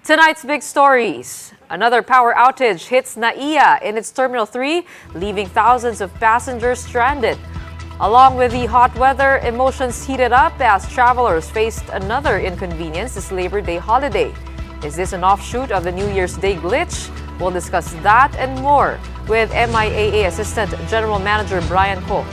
Tonight's big stories. Another power outage hits NAIA in its Terminal 3, leaving thousands of passengers stranded. Along with the hot weather, emotions heated up as travelers faced another inconvenience this Labor Day holiday. Is this an offshoot of the New Year's Day glitch? We'll discuss that and more with NAIA Assistant General Manager Brian Ko.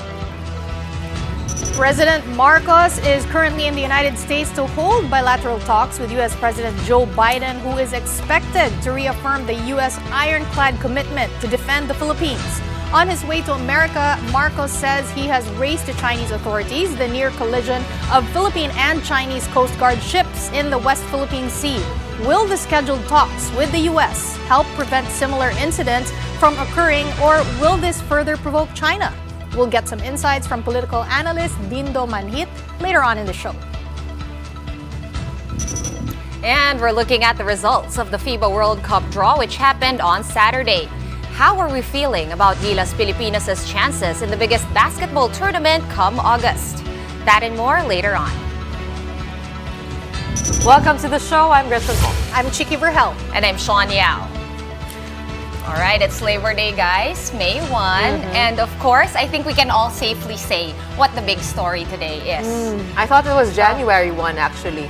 President Marcos is currently in the United States to hold bilateral talks with U.S. President Joe Biden, who is expected to reaffirm the U.S. ironclad commitment to defend the Philippines. On his way to America, Marcos says he has raised to Chinese authorities the near collision of Philippine and Chinese Coast Guard ships in the West Philippine Sea. Will the scheduled talks with the U.S. help prevent similar incidents from occurring, or will this further provoke China? We'll get some insights from political analyst Dindo Manhit later on in the show. And we're looking at the results of the FIBA World Cup draw, which happened on Saturday. How are we feeling about Gilas Pilipinas' chances in the biggest basketball tournament come August? That and more later on. Welcome to the show. I'm Gretchen Hong. I'm Chiki Verhel. And I'm Sean Yao. All right, it's Labor Day, guys, May 1. And of course, I think we can all safely say what the big story today is. I thought it was January 1, actually.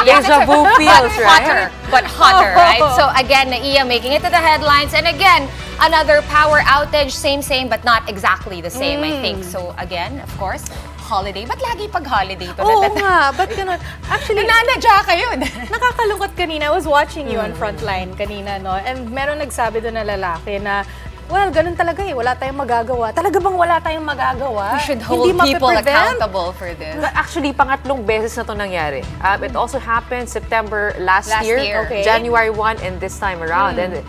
Yes, Deja vu feels, right? But hotter, right? So again, NAIA making it to the headlines. And again, another power outage, same, but not exactly the same, I think. So again, of course, holiday. Ba't lagi pag holiday to? Oo nga, ba't ganun? Actually, nananadya kayo. nakakalungkot kanina. I was watching you on Frontline kanina, no? And meron nagsabi doon na lalaki na, well, ganun talaga eh. Wala tayong magagawa. Talaga bang wala tayong magagawa? We should hold people accountable for this. Actually, pangatlong beses na to nangyari. It also happened September last year. Okay. January 1, and this time around. And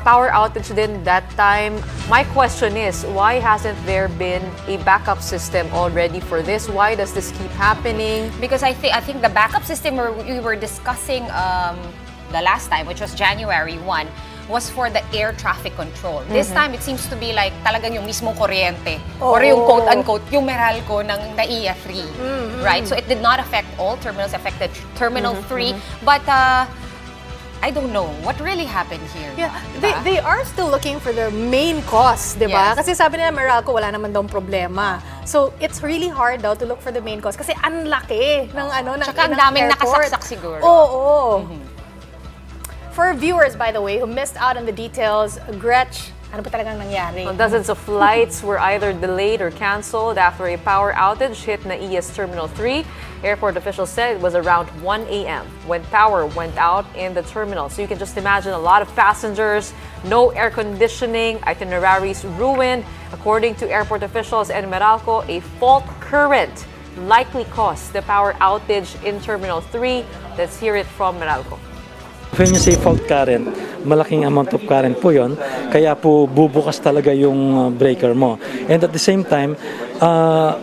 power outage din that time. My question is, why hasn't there been a backup system already for this? Why does this keep happening? Because I think the backup system we were discussing the last time, which was January 1, was for the air traffic control. This time, it seems to be like talagang yung mismong kuryente. Or yung quote-unquote, yung Meralco ng NAIA 3. Right? So it did not affect all terminals, affected Terminal 3. But I don't know what really happened here. Yeah, they are still looking for the main cause, di ba? Yes. Kasi sabi nila Meralco, wala naman daw problema. So it's really hard daw to look for the main cause kasi ang laki ng ng Tsaka ang daming nakasaksak siguro. Oo. For viewers, by the way, who missed out on the details, Gretch, ano ba talagang nangyari? Dozens of flights were either delayed or canceled after a power outage hit NAIA's Terminal 3. Airport officials said it was around 1 a.m. when power went out in the terminal. So you can just imagine a lot of passengers, no air conditioning, itineraries ruined. According to airport officials and Meralco, a fault current likely caused the power outage in Terminal 3. Let's hear it from Meralco. When you say fault current, malaking amount of current po yon, kaya po bubukas talaga yung breaker mo. And at the same time,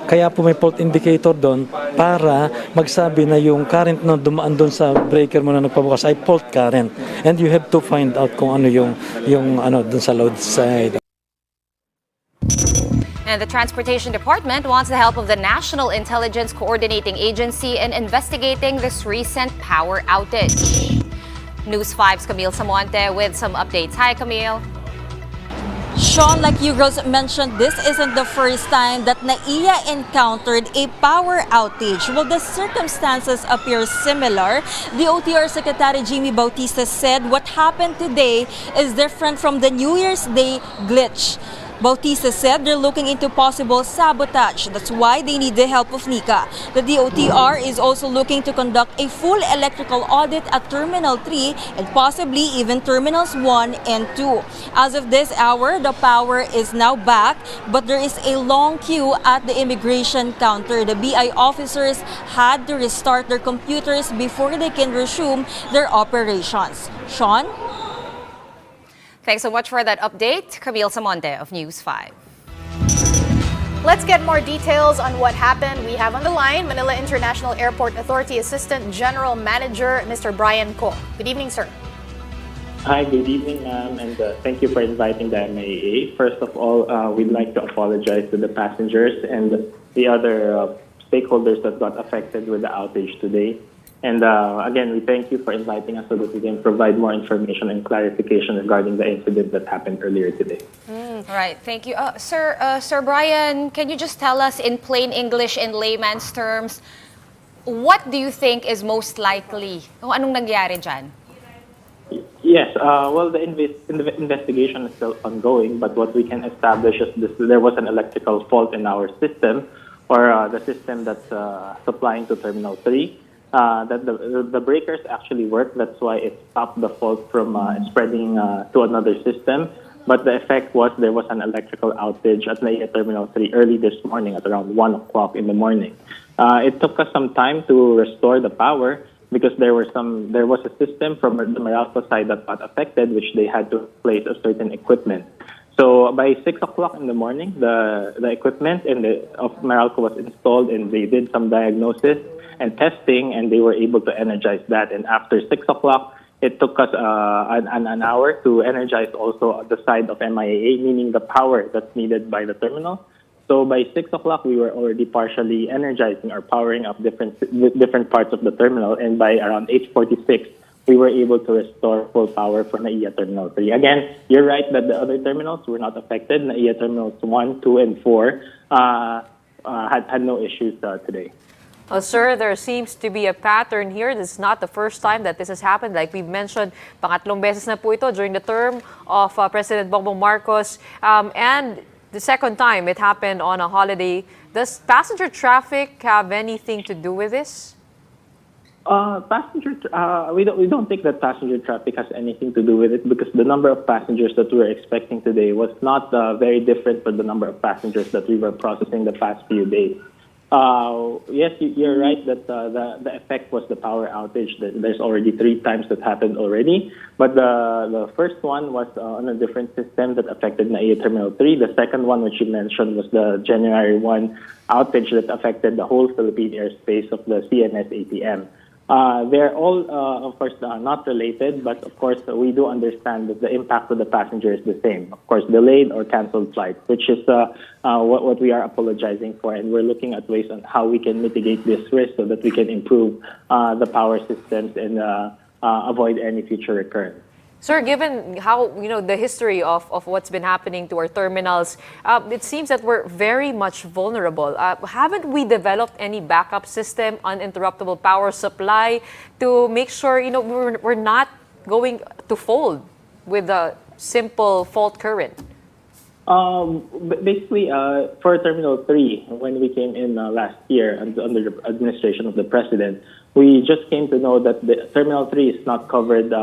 kaya po may fault indicator doon para magsabi na yung current na dumaan doon sa breaker mo na nagpabukas ay fault current. And you have to find out kung ano yung doon sa load side. And the Transportation Department wants the help of the National Intelligence Coordinating Agency in investigating this recent power outage. News 5's Camille Samonte with some updates. Hi, Camille. Sean, like you girls mentioned, this isn't the first time that NAIA encountered a power outage. Well, the circumstances appear similar. The OTR Secretary Jimmy Bautista said what happened today is different from the New Year's Day glitch. Bautista said they're looking into possible sabotage. That's why they need the help of NICA. The DOTR is also looking to conduct a full electrical audit at Terminal 3 and possibly even Terminals 1 and 2. As of this hour, the power is now back, but there is a long queue at the immigration counter. The BI officers had to restart their computers before they can resume their operations. Sean? Thanks so much for that update. Camille Samonte of News 5. Let's get more details on what happened. We have on the line Manila International Airport Authority Assistant General Manager, Mr. Brian Ko. Good evening, sir. Hi, good evening, ma'am, and thank you for inviting the NAIA. First of all, we'd like to apologize to the passengers and the other stakeholders that got affected with the outage today. And again, we thank you for inviting us so that we can provide more information and clarification regarding the incident that happened earlier today. Right, thank you. Sir Brian, can you just tell us in plain English, in layman's terms, what do you think is most likely? Kung anong nangyari dyan? Yes, well, the investigation is still ongoing, but what we can establish is there was an electrical fault in our system, or the system that's supplying to Terminal 3. That the breakers actually work. That's why it stopped the fault from spreading to another system. But the effect was there was an electrical outage at NAIA Terminal 3 early this morning at around 1 o'clock in the morning. It took us some time to restore the power because there was a system from the Meralco side that got affected, which they had to replace a certain equipment. So by 6 o'clock in the morning, the equipment of Meralco was installed, and they did some diagnosis and testing, and they were able to energize that. And after 6 o'clock, it took us an hour to energize also the side of MIAA, meaning the power that's needed by the terminal. So by 6 o'clock, we were already partially energizing or powering up different parts of the terminal. And by around 8:46, we were able to restore full power for NAIA Terminal 3. Again, you're right that the other terminals were not affected. NAIA Terminals 1, 2, and 4 had no issues today. Well, sir, there seems to be a pattern here. This is not the first time that this has happened. Like we've mentioned, pangatlong beses na po ito during the term of President Bongbong Marcos. And the second time it happened on a holiday. Does passenger traffic have anything to do with this? We don't think that passenger traffic has anything to do with it, because the number of passengers that we were expecting today was not very different from the number of passengers that we were processing the past few days. Yes, you're right that the effect was the power outage. There's already 3 times that happened already, but the first one was on a different system that affected NAIA Terminal 3. The second one, which you mentioned, was the January 1 outage that affected the whole Philippine airspace of the CNS ATM. They're all, of course, not related, but of course, we do understand that the impact of the passenger is the same. Of course, delayed or canceled flights, which is what we are apologizing for, and we're looking at ways on how we can mitigate this risk so that we can improve the power systems and avoid any future recurrence. Sir, given how, the history of what's been happening to our terminals, it seems that we're very much vulnerable. Haven't we developed any backup system, uninterruptible power supply, to make sure, we're not going to fold with a simple fault current? Basically, for Terminal 3, when we came in last year under the administration of the President, we just came to know that the Terminal 3 is not covered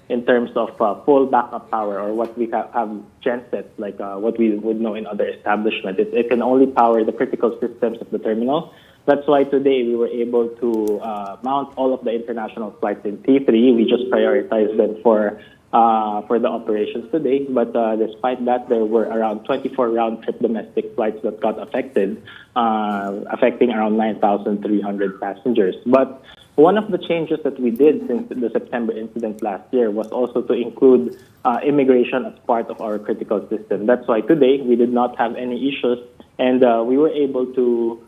in terms of full backup power, or what we have gensets, like what we would know in other establishments. It can only power the critical systems of the terminal. That's why today we were able to mount all of the international flights in T3. We just prioritized them for the operations today. But despite that, there were around 24 round-trip domestic flights that got affected, affecting around 9,300 passengers. But one of the changes that we did since the September incident last year was also to include immigration as part of our critical system. That's why today we did not have any issues, and we were able to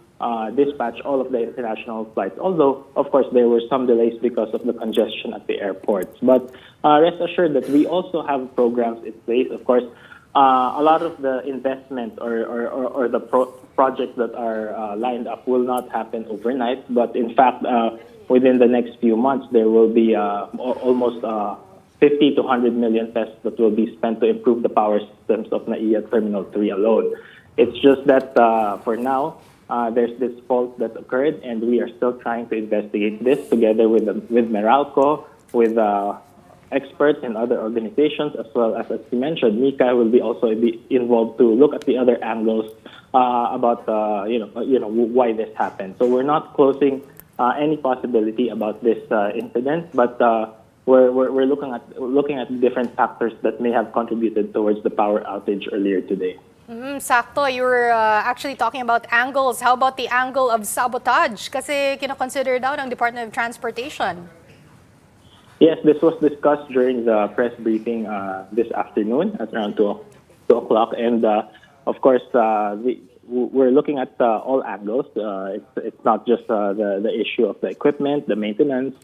dispatch all of the international flights. Although, of course, there were some delays because of the congestion at the airports. But rest assured that we also have programs in place. Of course, a lot of the investment or the projects that are lined up will not happen overnight. But in fact, within the next few months, there will be almost 50 to 100 million pesos that will be spent to improve the power systems of NAIA Terminal 3 alone. It's just that for now, there's this fault that occurred, and we are still trying to investigate this together with Meralco, with experts and other organizations, as well as you mentioned, Mika will also be involved to look at the other angles about why this happened. So we're not closing any possibility about this incident, but we're looking at different factors that may have contributed towards the power outage earlier today. Sakto, you were actually talking about angles. How about the angle of sabotage? Kasi kinoconsider daw ng Department of Transportation. Yes, this was discussed during the press briefing this afternoon at around 2 o'clock. And of course, we're looking at all angles. It's not just the issue of the equipment, the maintenance.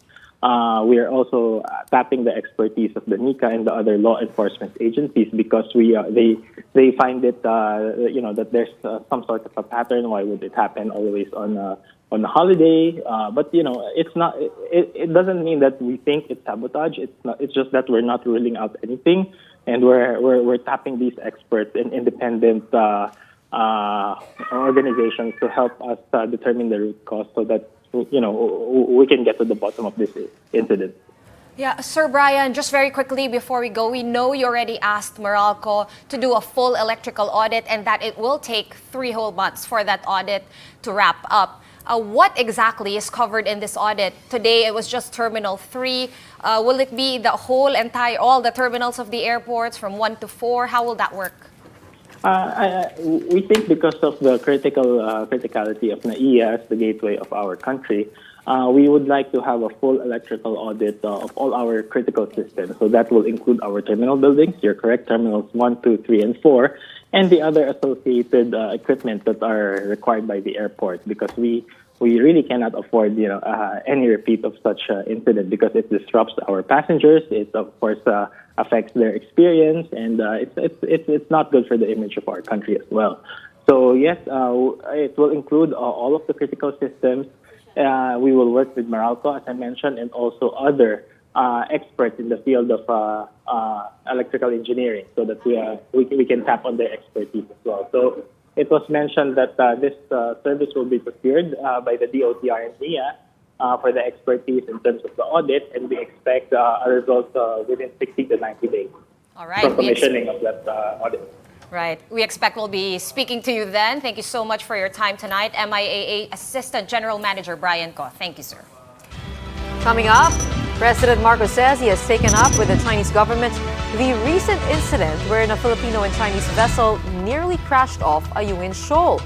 We are also tapping the expertise of the NICA and the other law enforcement agencies because they find it that there's some sort of a pattern. Why would it happen always on a holiday? But it's not. It doesn't mean that we think it's sabotage. It's not. It's just that we're not ruling out anything, and we're tapping these experts and independent organizations to help us determine the root cause so that we can get to the bottom of this incident. Yeah, Sir Brian, just very quickly before we go, we know you already asked Meralco to do a full electrical audit and that it will take 3 whole months for that audit to wrap up. What exactly is covered in this audit? Today it was just Terminal 3. Will it be the whole all the terminals of the airports from 1 to 4? How will that work? We think because of the criticality of NAIA as the gateway of our country, we would like to have a full electrical audit of all our critical systems. So that will include our terminal buildings, you're correct, terminals 1, 2, 3, and 4, and the other associated equipment that are required by the airport because we really cannot afford any repeat of such incident because it disrupts our passengers. It of course affects their experience, and it's not good for the image of our country as well. So yes, it will include all of the critical systems. We will work with Meralco, as I mentioned, and also other experts in the field of electrical engineering, so that we can tap on their expertise as well. So it was mentioned that this service will be procured by the DOTR and NIA for the expertise in terms of the audit, and we expect a result within 60 to 90 days. All right. From commissioning of that audit. Right. We expect we'll be speaking to you then. Thank you so much for your time tonight. MIAA Assistant General Manager Brian Ko. Thank you, sir. Coming up, President Marcos says he has taken up with the Chinese government the recent incident wherein a Filipino and Chinese vessel nearly crashed off a Ayungin shoal.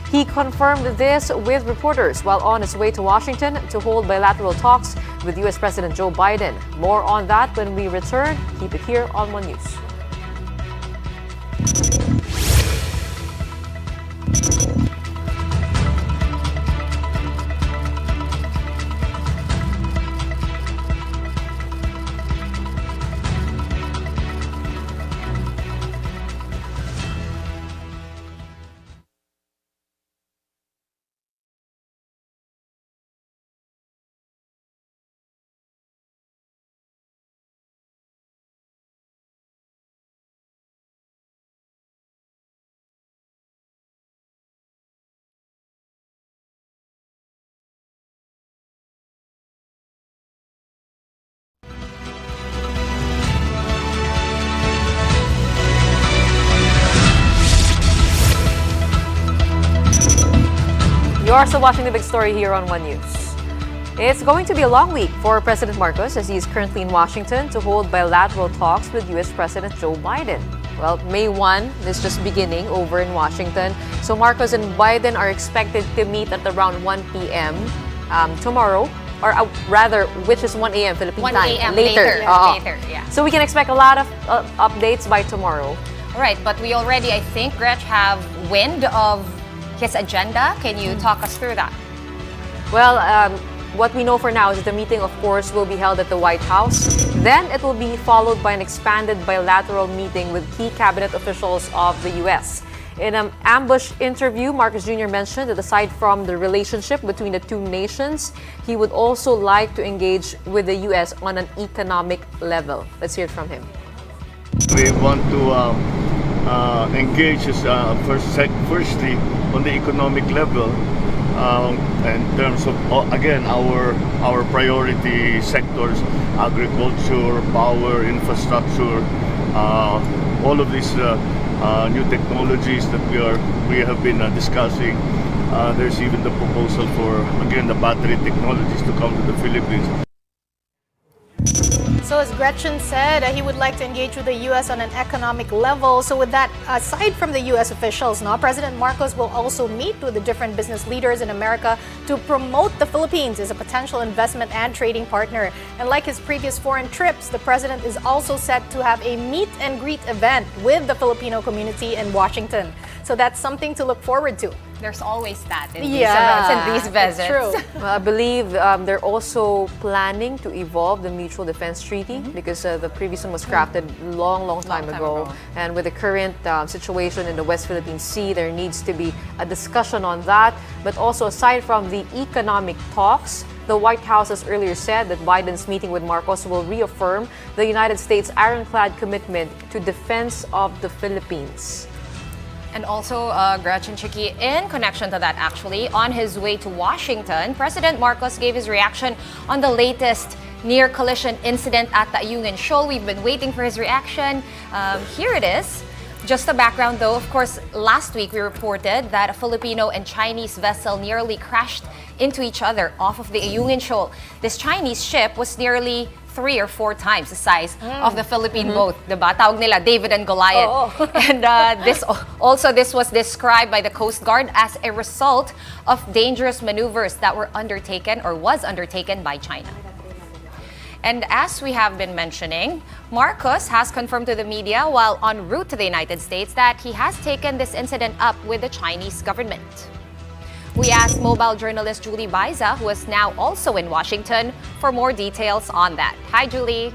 He confirmed this with reporters while on his way to Washington to hold bilateral talks with U.S. President Joe Biden. More on that when we return. Keep it here on One News. You're still watching the big story here on One News. It's going to be a long week for President Marcos as he is currently in Washington to hold bilateral talks with U.S. President Joe Biden. Well, May 1 is just beginning over in Washington. So Marcos and Biden are expected to meet at around 1 p.m. Tomorrow, or rather, which is 1 a.m. Philippine 1 time. a.m. Later. Later, yeah. So we can expect a lot of updates by tomorrow. All right, but we already, I think, Gretch, have wind of his agenda. Can you talk us through that? Well, what we know for now is that the meeting, of course, will be held at the White House. Then it will be followed by an expanded bilateral meeting with key cabinet officials of the U.S. In an ambush interview, Marcos Jr. mentioned that aside from the relationship between the two nations, he would also like to engage with the U.S. on an economic level. Let's hear it from him. We want to engage us firstly on the economic level in terms of again our priority sectors: agriculture, power, infrastructure, all of these new technologies that we have been discussing. There's even the proposal for again the battery technologies to come to the Philippines. So as Gretchen said, he would like to engage with the U.S. on an economic level. So with that, aside from the U.S. officials, now President Marcos will also meet with the different business leaders in America to promote the Philippines as a potential investment and trading partner. And like his previous foreign trips, the president is also set to have a meet and greet event with the Filipino community in Washington. So that's something to look forward to. There's always that in these it's visits. true. I believe they're also planning to evolve the Mutual Defense Treaty because the previous one was crafted long time ago. And with the current situation in the West Philippine Sea, there needs to be a discussion on that. But also, aside from the economic talks, the White House has earlier said that Biden's meeting with Marcos will reaffirm the United States' ironclad commitment to defense of the Philippines. And also, Gretchen Chicky, in connection to that actually, on his way to Washington, President Marcos gave his reaction on the latest near collision incident at the Ayungin Shoal. We've been waiting for his reaction. Here it is. Just a background though, of course, last week we reported that a Filipino and Chinese vessel nearly crashed into each other off of the Ayungin Shoal. This Chinese ship was nearly 3 or 4 times the size of the Philippine boat. Diba? Tawag nila David and Goliath. And this was described by the Coast Guard as a result of dangerous maneuvers that were undertaken or was undertaken by China. And as we have been mentioning, Marcos has confirmed to the media while en route to the United States that he has taken this incident up with the Chinese government. We asked mobile journalist Julie Baiza, who is now also in Washington, for more details on that. Hi, Julie.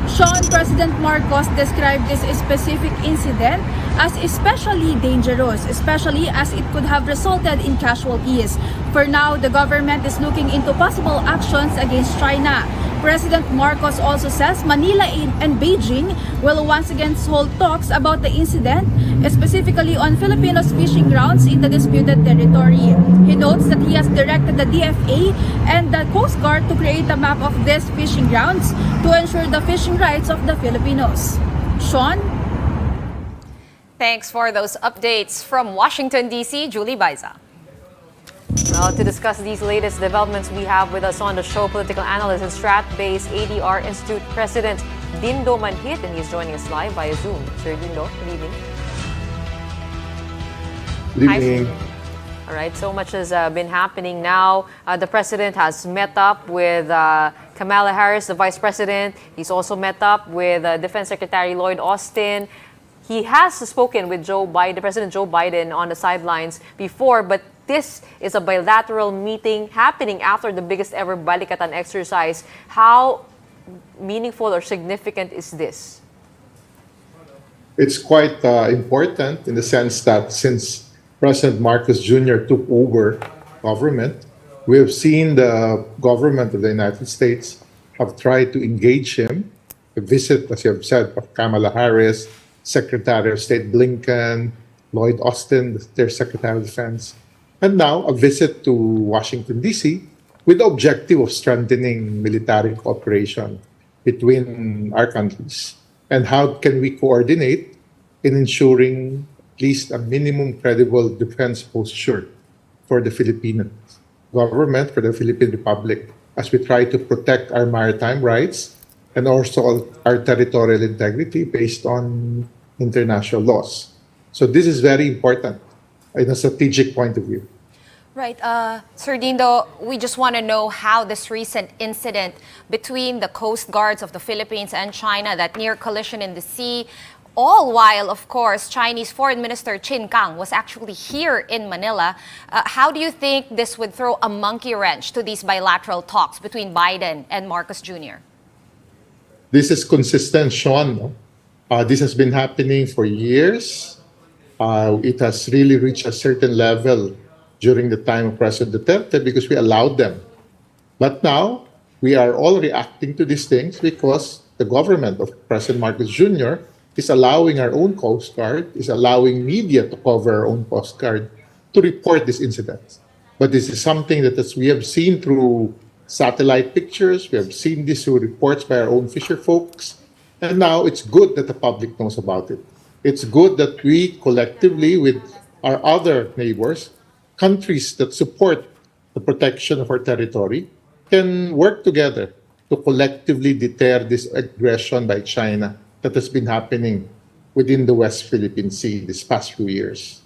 Sean, President Marcos described this specific incident as especially dangerous, especially as it could have resulted in casualties. For now, the government is looking into possible actions against China. President Marcos also says Manila and Beijing will once again hold talks about the incident, specifically on Filipinos' fishing grounds in the disputed territory. He notes that he has directed the DFA and the Coast Guard to create a map of these fishing grounds to ensure the fishing rights of the Filipinos. Sean? Thanks for those updates from Washington, D.C., Julie Baiza. Now, to discuss these latest developments, we have with us on the show political analyst and strat-based ADR Institute President Dindo Manhit, and he's joining us live via Zoom. Sir Dindo, good evening. Good evening. All right, so much has been happening now. The president has met up with Kamala Harris, the vice president. He's also met up with Defense Secretary Lloyd Austin. He has spoken with President Joe Biden on the sidelines before, but this is a bilateral meeting happening after the biggest ever Balikatan exercise. How meaningful or significant is this? It's quite important in the sense that since President Marcos Jr. took over government, we have seen the government of the United States have tried to engage him, a visit, as you have said, of Kamala Harris, Secretary of State Blinken, Lloyd Austin, their Secretary of Defense, and now a visit to Washington, D.C. with the objective of strengthening military cooperation between our countries. And how can we coordinate in ensuring at least a minimum credible defense posture for the Philippine government, for the Philippine Republic, as we try to protect our maritime rights and also our territorial integrity based on international laws. So this is very important in a strategic point of view. Right. Sir Dindo, we just want to know how this recent incident between the Coast Guards of the Philippines and China, that near collision in the sea, all while, of course, Chinese Foreign Minister Qin Gang was actually here in Manila. How do you think this would throw a monkey wrench to these bilateral talks between Biden and Marcos Jr.? This is consistent, Sean. This has been happening for years. It has really reached a certain level during the time of President Duterte because we allowed them. But now, we are all reacting to these things because the government of President Marcos Jr. is allowing our own Coast Guard, is allowing media to cover our own Coast Guard to report these incidents. But this is something that, as we have seen through satellite pictures, we have seen this through reports by our own fisher folks, and now it's good that the public knows about it. It's good that we collectively, with our other neighbors, countries that support the protection of our territory, can work together to collectively deter this aggression by China that has been happening within the West Philippine Sea this past few years.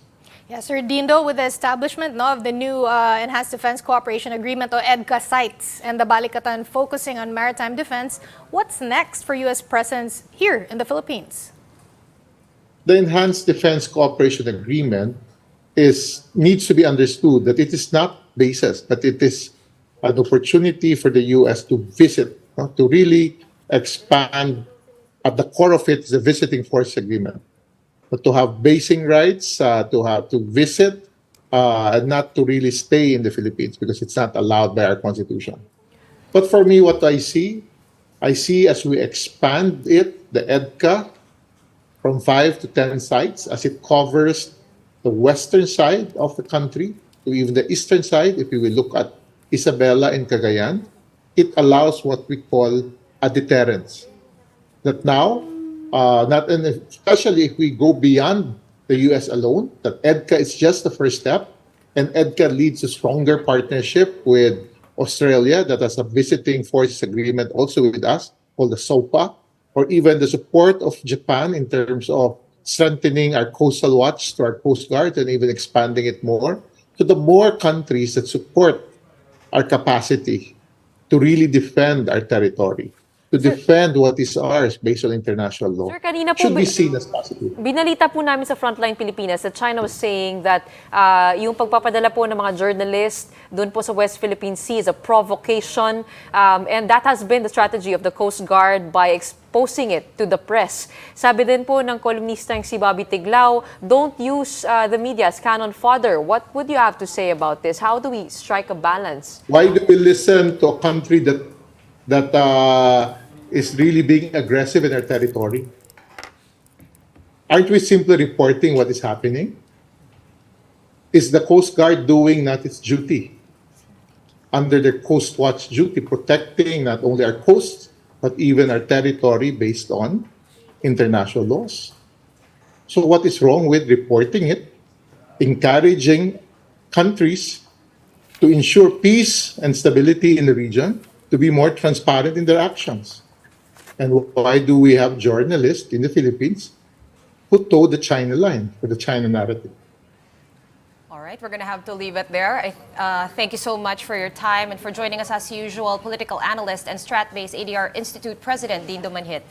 Yes, Sir Dindo, with the establishment of the new Enhanced Defense Cooperation Agreement, or EDCA sites, and the Balikatan focusing on maritime defense, what's next for U.S. presence here in the Philippines? the Enhanced Defense Cooperation Agreement needs to be understood that it is not basis, but it is an opportunity for the U.S. to visit, to really expand. At the core of it is the Visiting Force Agreement, but to have basing rights, to visit, and not to really stay in the Philippines because it's not allowed by our Constitution. But for me, what I see as we expand it, the EDCA, from 5 to 10 sites, as it covers the western side of the country to even the eastern side. If we will look at Isabela and Cagayan, it allows what we call a deterrence. That now, especially if we go beyond the U.S. alone, that EDCA is just the first step, and EDCA leads to stronger partnership with Australia that has a visiting forces agreement also with us, called the SOPA, or even the support of Japan in terms of strengthening our coastal watch to our Coast Guard and even expanding it more. So the more countries that support our capacity to really defend our territory, to defend what is ours based on international law, Sir, kanina po should be seen as positive. binalita po namin sa Frontline Pilipinas that China was saying that yung pagpapadala po ng mga journalists doon po sa West Philippine Sea is a provocation, and that has been the strategy of the Coast Guard by exposing it to the press. Sabi din po ng kolumnistang si Bobby Tiglao, don't use the media as cannon fodder. What would you have to say about this? How do we strike a balance? Why do we listen to a country that is really being aggressive in our territory? Aren't we simply reporting what is happening? Is the Coast Guard doing not its duty under the Coast Watch duty, protecting not only our coasts, but even our territory based on international laws? So what is wrong with reporting it, encouraging countries to ensure peace and stability in the region, to be more transparent in their actions? And why do we have journalists in the Philippines who toe the China line or the China narrative? All right, we're going to have to leave it there. Thank you so much for your time and for joining us as usual, political analyst and Strat-based ADR Institute President, Dean Dumanhit.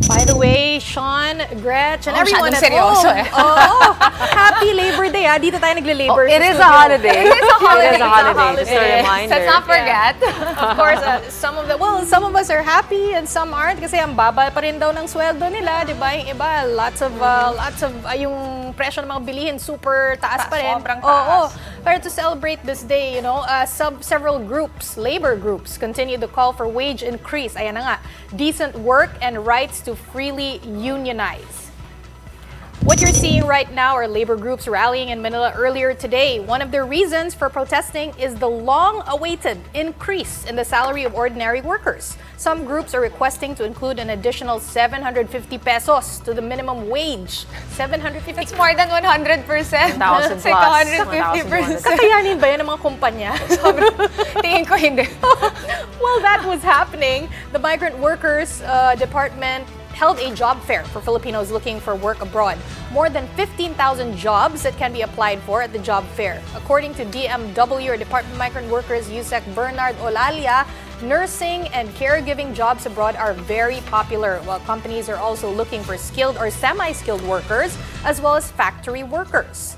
By the way, Sean, Gretch, and Oh, everyone at masyadong seryoso home. eh. Oh, happy Labor Day. Dito tayo nagle-labor. It sa is a studio. holiday. It is a holiday. It is a holiday. Just a It is. reminder. Let's not forget. Of course, some of us are happy and some aren't kasi ang baba pa rin daw ng sweldo nila, di ba? Yung iba, lots of yung presyo ng mga bilihin super taas pa rin. Sobrang taas. Oo. Pero to celebrate this day, you know, several groups, labor groups, continue to call for wage increase. Ayan na nga, decent work and rights to freely unionize. What you're seeing right now are labor groups rallying in Manila earlier today. One of their reasons for protesting is the long-awaited increase in the salary of ordinary workers. Some groups are requesting to include an additional 750 pesos to the minimum wage. 750. It's more than 100%. 1,000 It's like plus. 150%. Kakayanin ba yan ng mga kumpanya? Tingin ko hindi. While that was happening, the Migrant Workers Department held a job fair for Filipinos looking for work abroad. More than 15,000 jobs that can be applied for at the job fair. According to DMW, or Department of Migrant Workers, Yusek Bernard Olalia, nursing and caregiving jobs abroad are very popular, while companies are also looking for skilled or semi-skilled workers, as well as factory workers.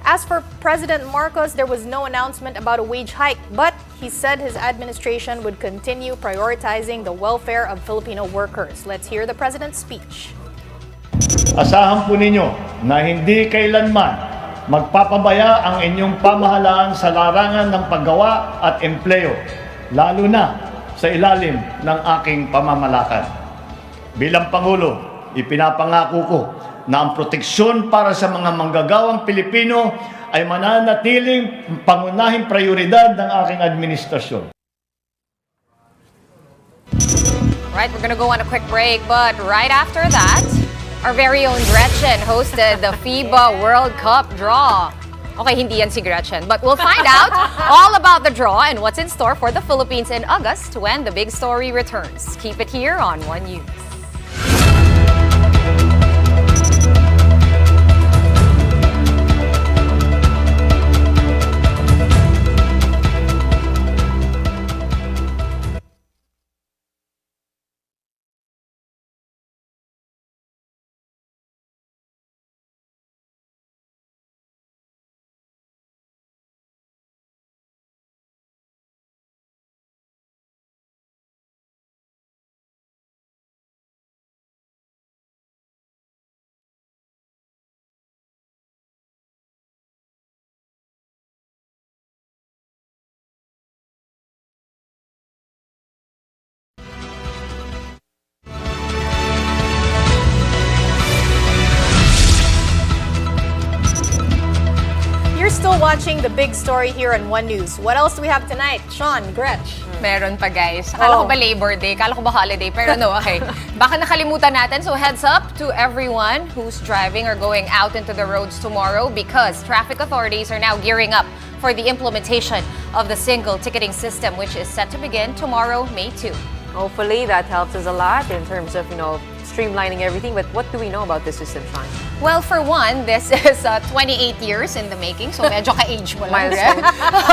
As for President Marcos, there was no announcement about a wage hike, but he said his administration would continue prioritizing the welfare of Filipino workers. Let's hear the president's speech. Asahan po ninyo na hindi kailanman magpapabaya ang inyong pamahalaan sa larangan ng paggawa at empleo, lalo na sa ilalim ng aking pamamalakad. Bilang Pangulo, ipinapangako ko na ang proteksyon para sa mga manggagawang Pilipino ay mananatiling pangunahing prioridad ng aking administrasyon. Right, we're gonna go on a quick break, but right after that, our very own Gretchen hosted the FIBA World Cup draw. Okay, hindi yan si Gretchen, but we'll find out all about the draw and what's in store for the Philippines in August when the big story returns. Keep it here on One News. watching the big story here on One News. What else do we have tonight? Sean, Gretch. Meron pa, guys. Akala ko ba Labor Day? Akala ko ba holiday? Pero no, okay. Baka nakalimutan natin. So heads up to everyone who's driving or going out into the roads tomorrow because traffic authorities are now gearing up for the implementation of the single ticketing system, which is set to begin tomorrow, May 2. Hopefully, that helps us a lot in terms of, streamlining everything. But what do we know about this system, Sean? Well, for one, this is 28 years in the making. So medyo ka-age mo lang. Milestone.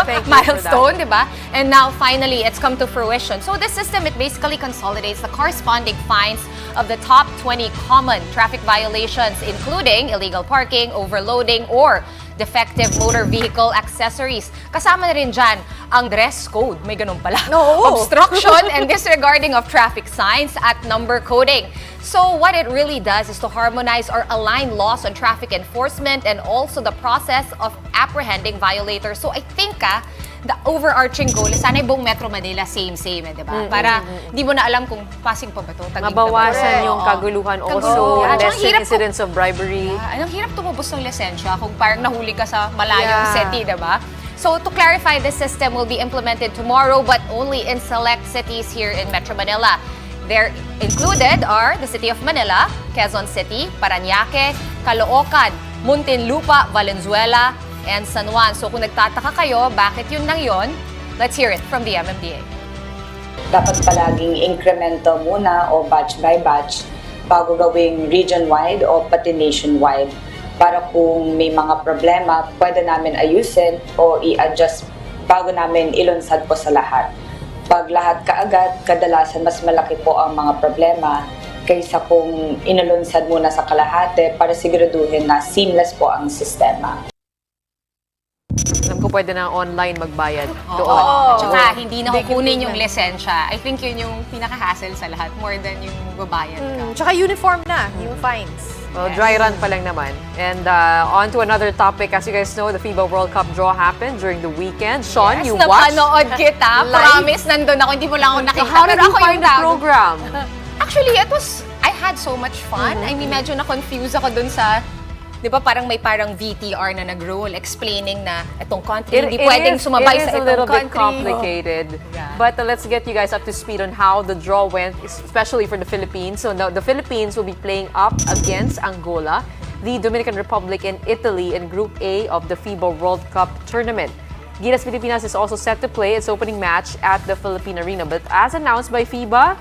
Thank you Milestone, di ba? And now, finally, it's come to fruition. So this system, it basically consolidates the corresponding fines of the top 20 common traffic violations, including illegal parking, overloading, or defective motor vehicle accessories. Kasama na rin dyan ang dress code. May ganun pala. No. Obstruction and disregarding of traffic signs at number coding. So what it really does is to harmonize or align laws on traffic enforcement and also the process of apprehending violators. So I think the overarching goal is sana buong Metro Manila same, di ba? Para di mo na alam kung Pasig pa ba ito, Taguig pa ba Mabawasan ito. yung Oo. kaguluhan also, Kaguluhan. At saka less hirap incidents of bribery. Ang hirap tumubos ng lisensya kung parang nahuli ka sa malayong city, di ba? So to clarify, this system will be implemented tomorrow but only in select cities here in Metro Manila. There included are the City of Manila, Quezon City, Parañaque, Caloocan, Muntinlupa, Valenzuela, and San Juan. So kung nagtataka kayo, bakit yun lang yun? Let's hear it from the MMDA. Dapat palaging incremental muna o batch by batch bago gawing region-wide o pati nation-wide para kung may mga problema, pwede namin ayusin o i-adjust bago namin ilunsad po sa lahat. Pag lahat kaagad, kadalasan mas malaki po ang mga problema kaysa kung inalunsad muna sa kalahati para siguraduhin na seamless po ang sistema. Alam ko pwede na online magbayad doon. At saka hindi na kukunin yung lisensya. I think yun yung pinaka-hassle sa lahat more than yung babayad ka. Tsaka uniform na, yung fines. Well, dry run pa lang naman. And on to another topic. As you guys know, the FIBA World Cup draw happened during the weekend. Sean, you watched? Napanood kita. Promise, nandun ako. Hindi mo lang ako nakita. So how did Pero you ako find yung the gago. program? Actually, I had so much fun. I mean, medyo na-confuse ako dun sa, di ba parang may parang VTR na nag-roll explaining na itong country, hindi pwedeng sumabay sa It is a itong little bit country. complicated. Yeah. But let's get you guys up to speed on how the draw went, especially for the Philippines. So now the Philippines will be playing up against Angola, the Dominican Republic, and Italy in Group A of the FIBA World Cup tournament. Gilas Pilipinas is also set to play its opening match at the Philippine Arena. But as announced by FIBA,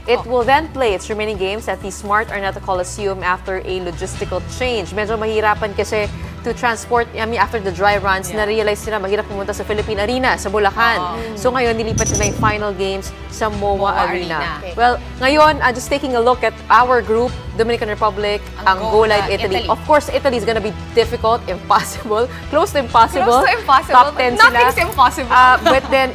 it will then play its remaining games at the Smart Araneta Coliseum after a logistical change. Medyo mahirapan kasi to transport, after the dry runs, na-realize nila mahirap pumunta sa Philippine Arena, sa Bulacan. So ngayon, nilipat nila yung final games sa MOA Arena. Okay. Well, ngayon, just taking a look at our group, Dominican Republic, Angola, and Italy. Of course, Italy is gonna be difficult, impossible, close to impossible. Close to impossible. Top 10 Nothing's sila. impossible. But then,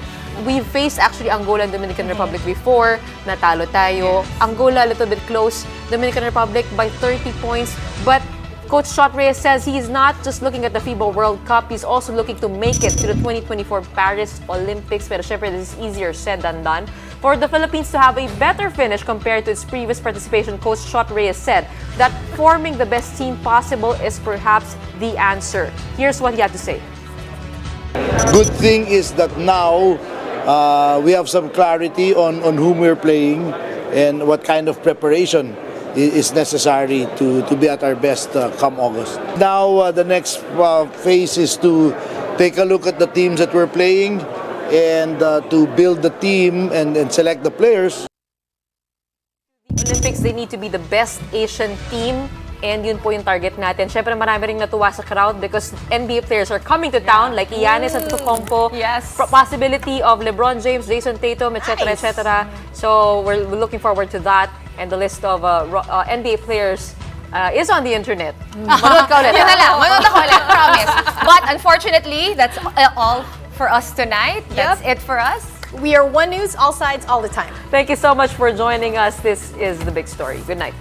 we faced actually Angola and Dominican Republic before. Natalo tayo. Angola a little bit close. Dominican Republic by 30 points. But Coach Shot Reyes says he's not just looking at the FIBA World Cup, he's also looking to make it to the 2024 Paris Olympics. Pero syempre, this is easier said than done. For the Philippines to have a better finish compared to its previous participation, Coach Shot Reyes said that forming the best team possible is perhaps the answer. Here's what he had to say. Good thing is that now we have some clarity on whom we're playing and what kind of preparation is necessary to be at our best come August. Now the next phase is to take a look at the teams that we're playing and to build the team and select the players. Olympics, they need to be the best Asian team. And yun po yung target natin. Syempre marami ring natuwa sa crowd because NBA players are coming to town like Giannis Antetokounmpo. Yes. Possibility of LeBron James, Jason Tatum, etc. Nice. etc. So we're looking forward to that. And the list of NBA players is on the internet. Manood ka ulit. Yun na lang. Manood ako ulit. Promise. But unfortunately, that's all for us tonight. That's it for us. We are One News, all sides, all the time. Thank you so much for joining us. This is The Big Story. Good night.